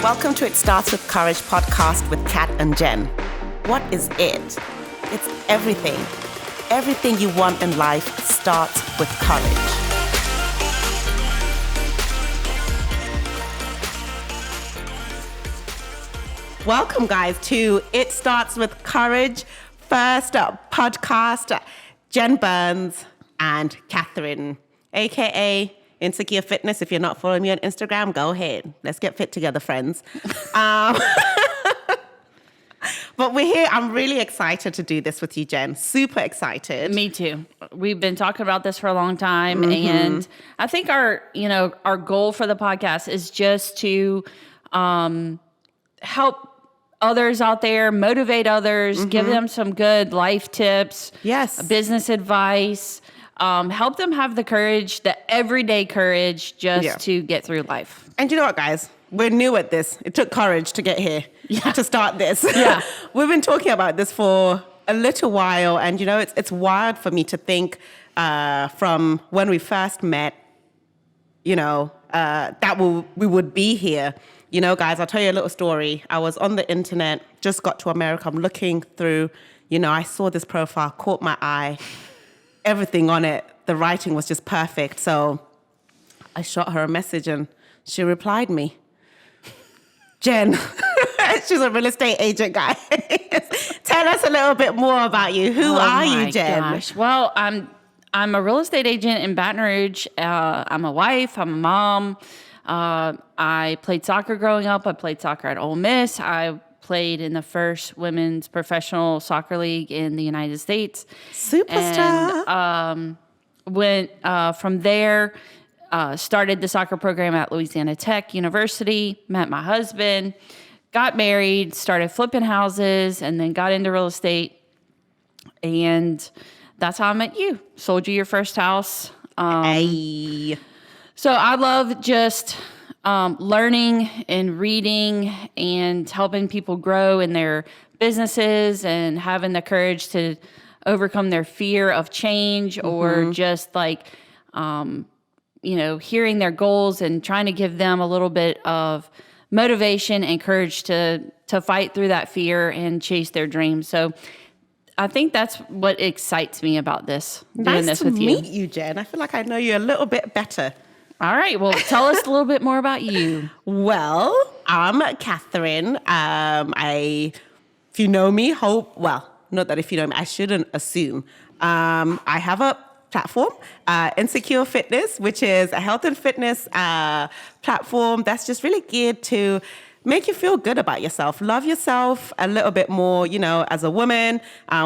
Welcome to It Starts With Courage podcast with Kat and Jen. What is it? It's everything. Everything you want in life starts with courage. Welcome, guys, to It Starts With Courage, first podcast. Jen Burns and Catherine, a.k.a. Insecure Fitness. If you're not following me on Instagram, go ahead. Let's get fit together, friends. But we're here. I'm really excited to do this with you, Jen. Super excited. Me too. We've been talking about this for a long time. And I think our goal for the podcast is just to help others out there, motivate others, give them some good life tips, business advice, help them have the courage, the everyday courage to get through life. And you know what, guys? We're new at this. It took courage to get here, to start this. Yeah. We've been talking about this for a little while, and you know, it's wild for me to think from when we first met, you know, that we would be here. You know, guys, I'll tell you a little story. I was on the internet, just got to America. I'm looking through, you know, I saw this profile, caught my eye, everything on it. The writing was just perfect. So I shot her a message and she replied me. Jen, she's a real estate agent, guys. Tell us a little bit more about you. Who are you, Jen? Gosh. Well, I'm a real estate agent in Baton Rouge. I'm a wife. I'm a mom. I played soccer growing up. I played soccer at Ole Miss. I played in the first women's professional soccer league in the United States. Superstar. And went from there, started the soccer program at Louisiana Tech University, met my husband, got married, started flipping houses, and then got into real estate. And that's how I met you. Sold you your first house. Hey. So I love just learning and reading and helping people grow in their businesses and having the courage to overcome their fear of change or just like, hearing their goals and trying to give them a little bit of motivation and courage to fight through that fear and chase their dreams. So I think that's what excites me about this, doing this with you. Nice to meet you, Jen. I feel like I know you a little bit better. All right. Well, tell us a little bit more about you. Well, I'm Catherine. If you know me, not that if you know me, I shouldn't assume. I have a platform, Insecure Fitness, which is a health and fitness platform that's just really geared to make you feel good about yourself, love yourself a little bit more. You know, as a woman,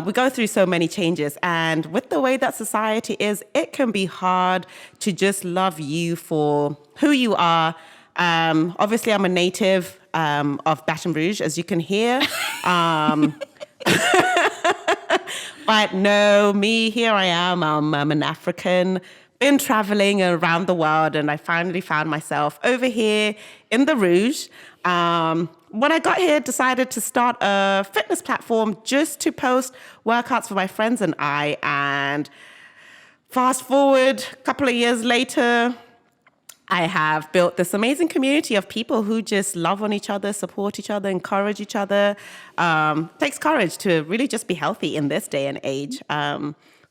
we go through so many changes. And with the way that society is, it can be hard to just love you for who you are. Obviously, I'm a native of Baton Rouge, as you can hear. But no, here I am. I'm an African, been traveling around the world, and I finally found myself over here in the Rouge. When I got here, decided to start a fitness platform just to post workouts for my friends and I. And fast forward a couple of years later, I have built this amazing community of people who just love on each other, support each other, encourage each other. Takes courage to really just be healthy in this day and age.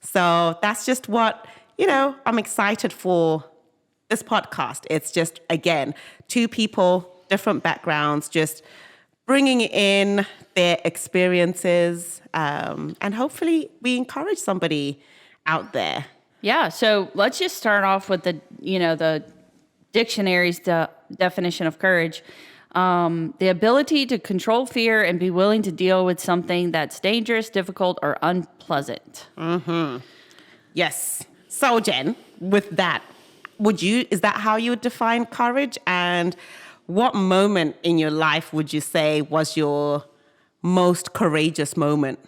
So that's just what, I'm excited for this podcast. It's just, again, two people, different backgrounds, just bringing in their experiences, and hopefully we encourage somebody out there. Yeah. So let's just start off with the dictionary's definition of courage. The ability to control fear and be willing to deal with something that's dangerous, difficult, or unpleasant. Yes. So, Jen, with that, is that how you would define courage? And what moment in your life would you say was your most courageous moment?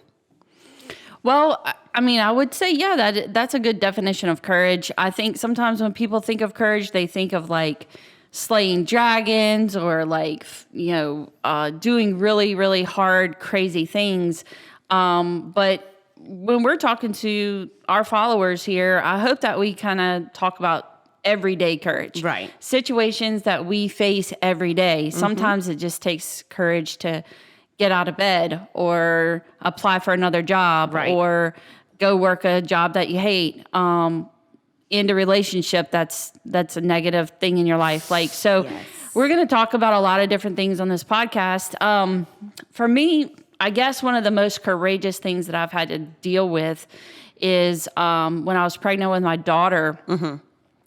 Well, I mean, I would say, that's a good definition of courage. I think sometimes when people think of courage, they think of like slaying dragons or like, doing really, really hard, crazy things. But when we're talking to our followers here, I hope that we kind of talk about everyday courage. Right. Situations that we face every day. Sometimes it just takes courage to get out of bed or apply for another job Right. or go work a job that you hate. End a relationship that's a negative thing in your life. Like, so Yes. we're going to talk about a lot of different things on this podcast. For me, I guess one of the most courageous things that I've had to deal with is when I was pregnant with my daughter.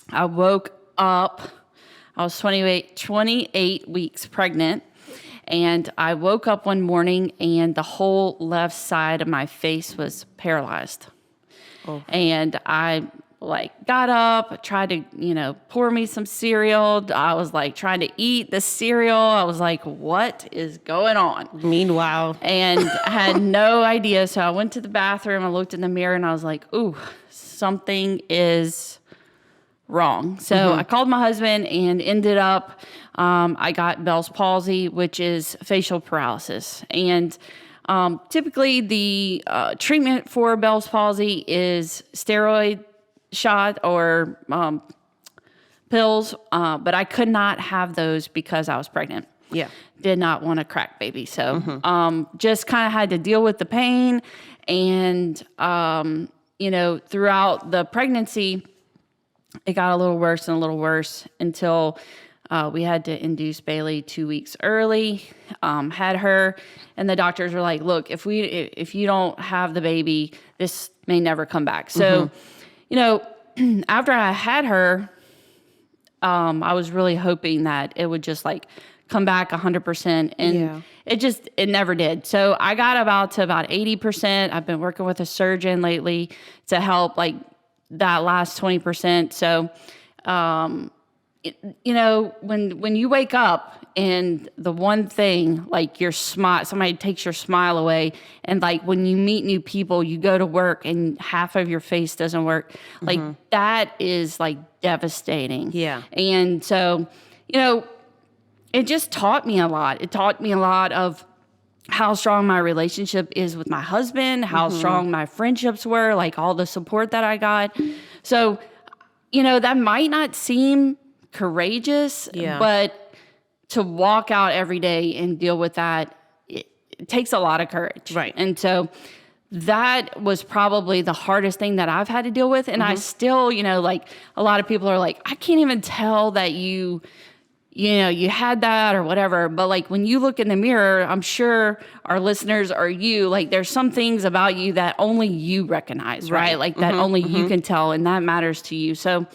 I woke up, I was 28 weeks pregnant, and I woke up one morning and the whole left side of my face was paralyzed. Oh. And I got up, tried to, pour me some cereal. I was trying to eat the cereal. I was like, what is going on? Meanwhile. And I had no idea. So I went to the bathroom, I looked in the mirror and I was like, ooh, something is wrong. So I called my husband and ended up, I got Bell's palsy, which is facial paralysis. And typically the treatment for Bell's palsy is steroid shot or pills, but I could not have those because I was pregnant. Yeah. Did not want a crack baby. So just kind of had to deal with the pain. And, throughout the pregnancy, it got a little worse and a little worse until we had to induce Bailey 2 weeks early, had her, and the doctors were like, look, if you don't have the baby, this may never come back. So, after I had her, I was really hoping that it would just come back 100%. And it never did. So I got about 80%. I've been working with a surgeon lately to help that last 20%. So, when you wake up and the one thing, your smile, somebody takes your smile away, and when you meet new people, you go to work and half of your face doesn't work, that is devastating. Yeah. And so, it just taught me a lot. It taught me a lot of how strong my relationship is with my husband, how strong my friendships were, all the support that I got. So, that might not seem courageous, but to walk out every day and deal with that, it takes a lot of courage. Right. And so that was probably the hardest thing that I've had to deal with. And I still, a lot of people are like, I can't even tell that you had that or whatever. But when you look in the mirror, I'm sure our listeners or you, there's some things about you that only you recognize, right? That only you can tell, and that matters to you. So,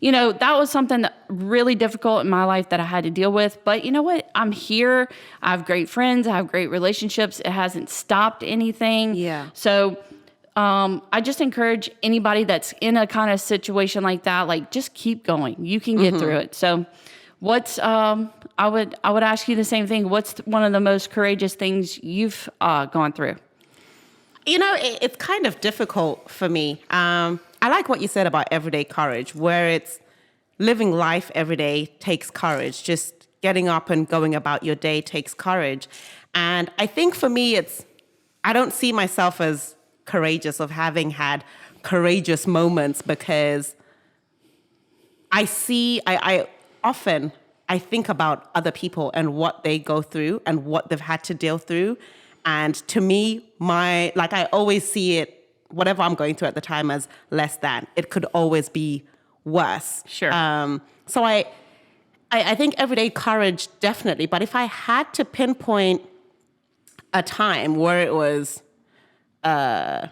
that was something that really difficult in my life that I had to deal with. But you know what? I'm here. I have great friends. I have great relationships. It hasn't stopped anything. Yeah. So, I just encourage anybody that's in a kind of situation like that, just keep going. You can get through it. So, what's I would ask you the same thing. What's one of the most courageous things you've gone through? It's kind of difficult for me. I like what you said about everyday courage, where it's living life every day takes courage. Just getting up and going about your day takes courage. And I think for me, I don't see myself as courageous of having had courageous moments, because I often think about other people and what they go through and what they've had to deal through. And to me, I always see it, whatever I'm going through at the time, as less than. It could always be worse. Sure. So I think everyday courage, definitely. But if I had to pinpoint a time where it was a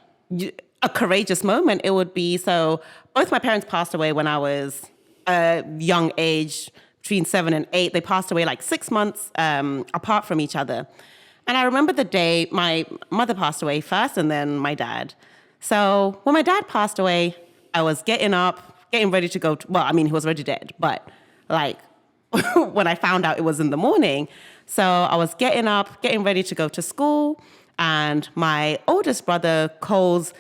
courageous moment, it would be, so both my parents passed away when I was a young age, between 7 and 8. They passed away 6 months apart from each other. And I remember the day my mother passed away first, and then my dad. So when my dad passed away, I was getting up, getting ready to go. He was already dead, but when I found out it was in the morning. So I was getting up, getting ready to go to school, and my oldest brother calls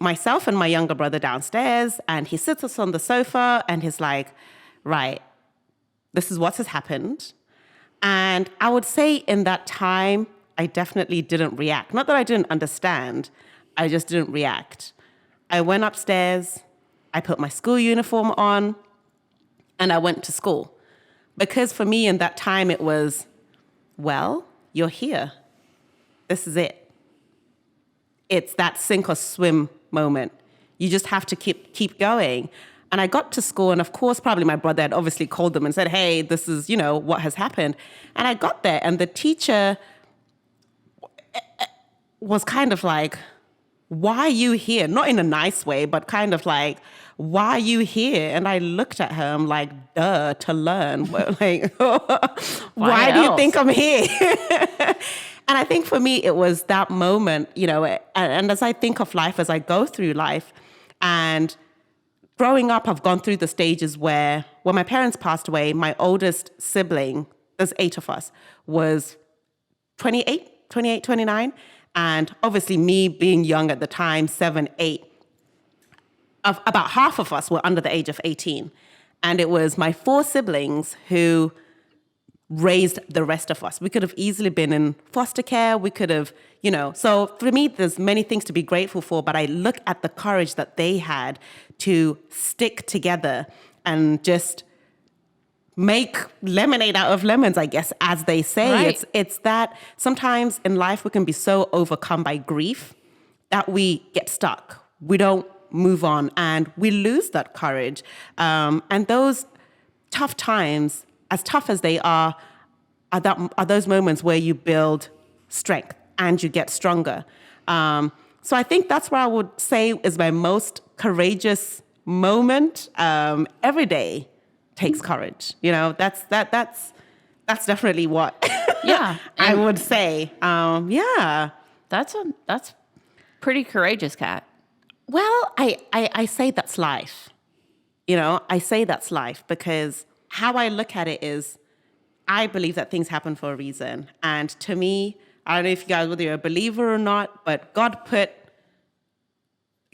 myself and my younger brother downstairs, and he sits us on the sofa, and he's like, right, this is what has happened. And I would say in that time, I definitely didn't react. Not that I didn't understand, I just didn't react. I went upstairs, I put my school uniform on, and I went to school. Because for me in that time, it was, well, you're here. This is it. It's that sink or swim moment. You just have to keep going. And I got to school, and of course, probably my brother had obviously called them and said, hey, this is, what has happened. And I got there, and the teacher was kind of like, why are you here? Not in a nice way, but kind of like, why are you here? And I looked at her, I'm like, duh, to learn. Like, why do you think I'm here? And I think for me, it was that moment, and as I think of life, as I go through life, and growing up, I've gone through the stages where when my parents passed away, my oldest sibling, there's 8 of us, was 28, 29. And obviously me being young at the time, 7, 8, about half of us were under the age of 18. And it was my 4 siblings who raised the rest of us. We could have easily been in foster care. We could have, so for me, there's many things to be grateful for, but I look at the courage that they had to stick together and just make lemonade out of lemons, I guess, as they say. Right. It's that sometimes in life we can be so overcome by grief that we get stuck. We don't move on and we lose that courage. And those tough times, as tough as they are those moments where you build strength and you get stronger. So I think that's what I would say is my most courageous moment. Every day takes courage. That's definitely what I would say. That's pretty courageous, Kat. Well, I say that's life. I say that's life because how I look at it is I believe that things happen for a reason. And to me, I don't know if you guys, whether you're a believer or not, but God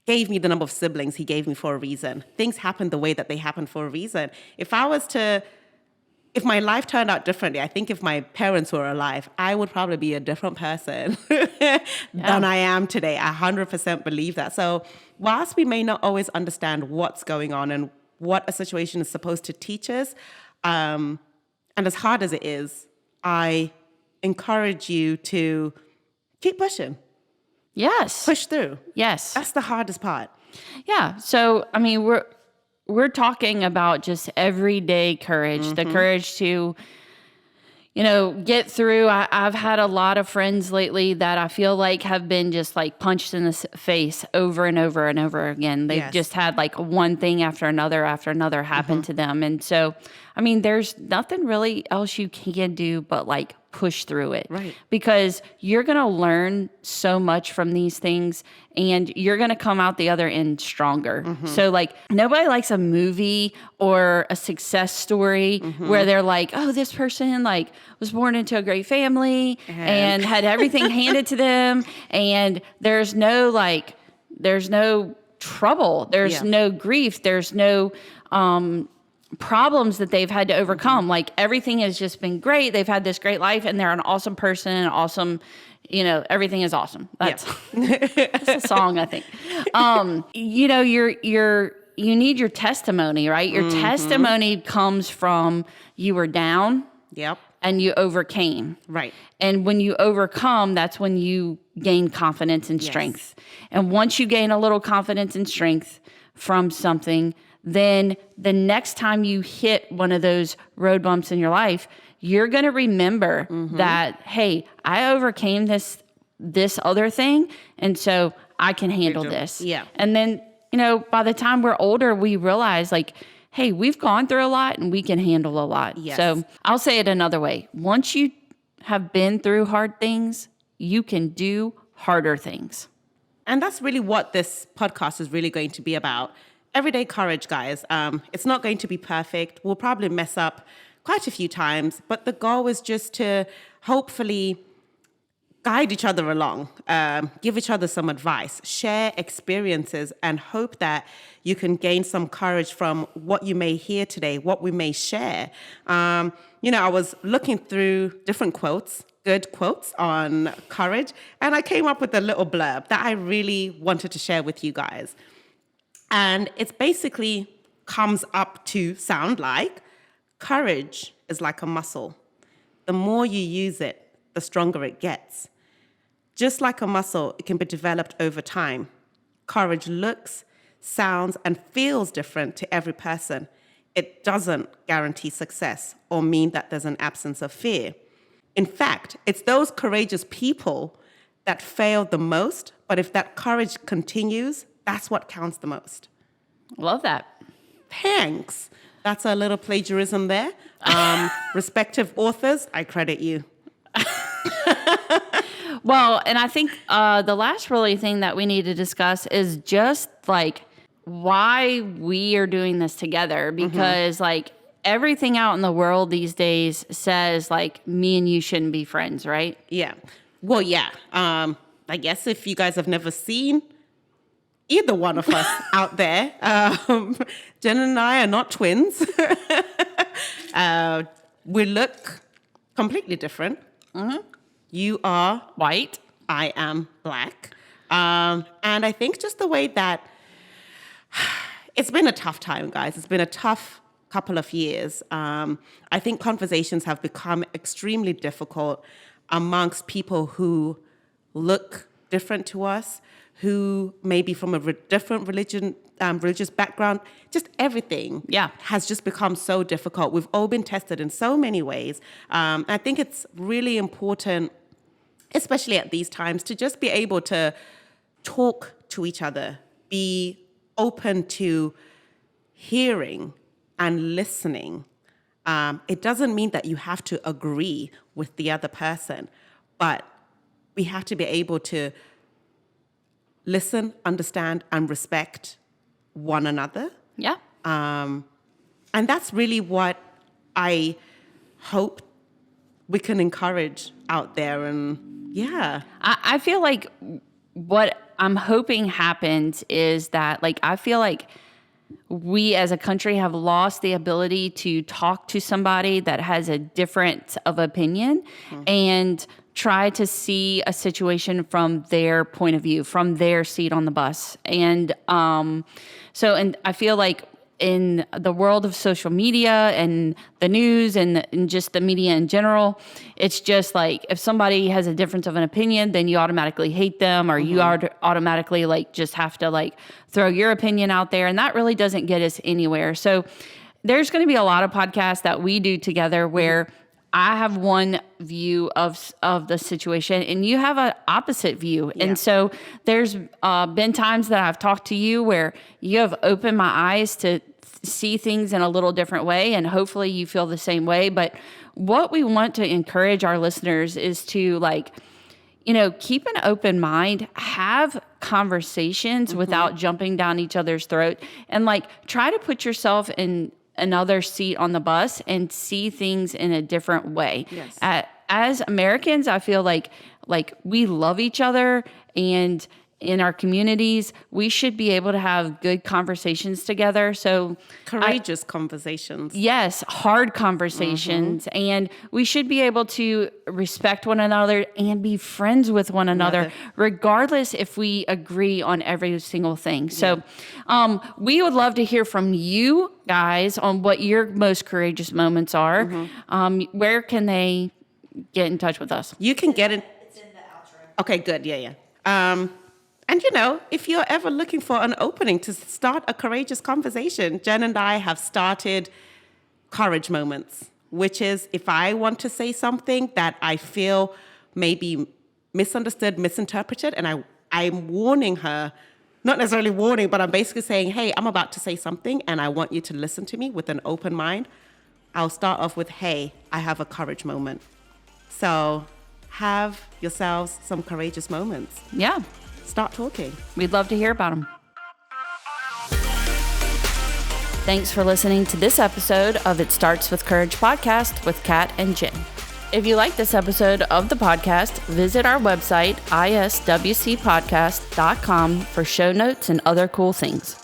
gave me the number of siblings he gave me for a reason. Things happen the way that they happen for a reason. If my life turned out differently, I think if my parents were alive, I would probably be a different person than I am today. I 100% believe that. So whilst we may not always understand what's going on and what a situation is supposed to teach us, and as hard as it is, I encourage you to keep pushing. Yes. Push through. Yes. That's the hardest part. Yeah. So, I mean, we're talking about just everyday courage, the courage to, get through. I've had a lot of friends lately that I feel like have been just like punched in the face over and over and over again. They've just had like one thing after another happen to them. And so, I mean, there's nothing really else you can do but like push through it. Right. Because you're going to learn so much from these things and you're going to come out the other end stronger. So like nobody likes a movie or a success story where they're like, oh, this person like was born into a great family and had everything handed to them. And there's no trouble. There's no grief. There's no, problems that they've had to overcome. Like everything has just been great. They've had this great life and they're an awesome person and awesome, everything is awesome. That's a song, I think. You need your testimony, right? Your testimony comes from you were down. Yep. And you overcame. Right. And when you overcome, that's when you gain confidence and strength. And once you gain a little confidence and strength from something, then the next time you hit one of those road bumps in your life, you're going to remember that, hey, I overcame this other thing, and so I can handle this. Yeah. And then, by the time we're older, we realize like, hey, we've gone through a lot and we can handle a lot. Yes. So I'll say it another way. Once you have been through hard things, you can do harder things. And that's really what this podcast is really going to be about. Everyday courage, guys. It's not going to be perfect. We'll probably mess up quite a few times, but the goal is just to hopefully guide each other along, give each other some advice, share experiences, and hope that you can gain some courage from what you may hear today, what we may share. I was looking through different quotes, good quotes on courage, and I came up with a little blurb that I really wanted to share with you guys. And it's basically, comes up to sound like, courage is like a muscle. The more you use it, the stronger it gets. Just like a muscle, it can be developed over time. Courage looks, sounds, and feels different to every person. It doesn't guarantee success or mean that there's an absence of fear. In fact, it's those courageous people that fail the most, but if that courage continues, that's what counts the most. Love that. Thanks. That's a little plagiarism there. Respective authors, I credit you. Well, and I think the last really thing that we need to discuss is just like why we are doing this together, because like everything out in the world these days says like me and you shouldn't be friends, right? Yeah. Well, yeah. I guess if you guys have never seen either one of us out there, Jen and I are not twins. We look completely different. You are White. I am black. And I think just the way that it's been a tough time, guys. It's been a tough couple of years. I think conversations have become extremely difficult amongst people who look different to us, who may be from a different religious background. Just everything has just become so difficult. We've all been tested in so many ways. I think it's really important, especially at these times, to just be able to talk to each other, be open to hearing and listening. It doesn't mean that you have to agree with the other person, but we have to be able to listen, understand, and respect one another. Yeah. And that's really what I hope we can encourage out there. And yeah. I feel like what I'm hoping happens is that, like, I feel like we as a country have lost the ability to talk to somebody that has a difference of opinion and try to see a situation from their point of view, from their seat on the bus. And and I feel like in the world of social media and the news and just the media in general, it's just like if somebody has a difference of an opinion, then you automatically hate them, or you automatically like just have to like throw your opinion out there. And that really doesn't get us anywhere. So there's going to be a lot of podcasts that we do together where I have one view of the situation and you have an opposite view. Yeah. And so there's been times that I've talked to you where you have opened my eyes to see things in a little different way, and hopefully you feel the same way. But what we want to encourage our listeners is to, like, you know, keep an open mind, have conversations without jumping down each other's throat, and like try to put yourself in another seat on the bus and see things in a different way. Yes. As Americans, I feel like we love each other, and in our communities, we should be able to have good conversations together. So courageous conversations. Yes, hard conversations. And we should be able to respect one another and be friends with one another, regardless if we agree on every single thing. So we would love to hear from you guys on what your most courageous moments are. Where can they get in touch with us? You can get in. It's in the outro. Okay, good. Yeah. And, you know, if you're ever looking for an opening to start a courageous conversation, Jen and I have started Courage Moments, which is if I want to say something that I feel may be misunderstood, misinterpreted, and I'm warning her, not necessarily warning, but I'm basically saying, hey, I'm about to say something and I want you to listen to me with an open mind. I'll start off with, hey, I have a courage moment. So have yourselves some courageous moments. Yeah. Start talking. We'd love to hear about them. Thanks for listening to this episode of It Starts With Courage podcast with Kat and Jen. If you like this episode of the podcast, visit our website, iswcpodcast.com, for show notes and other cool things.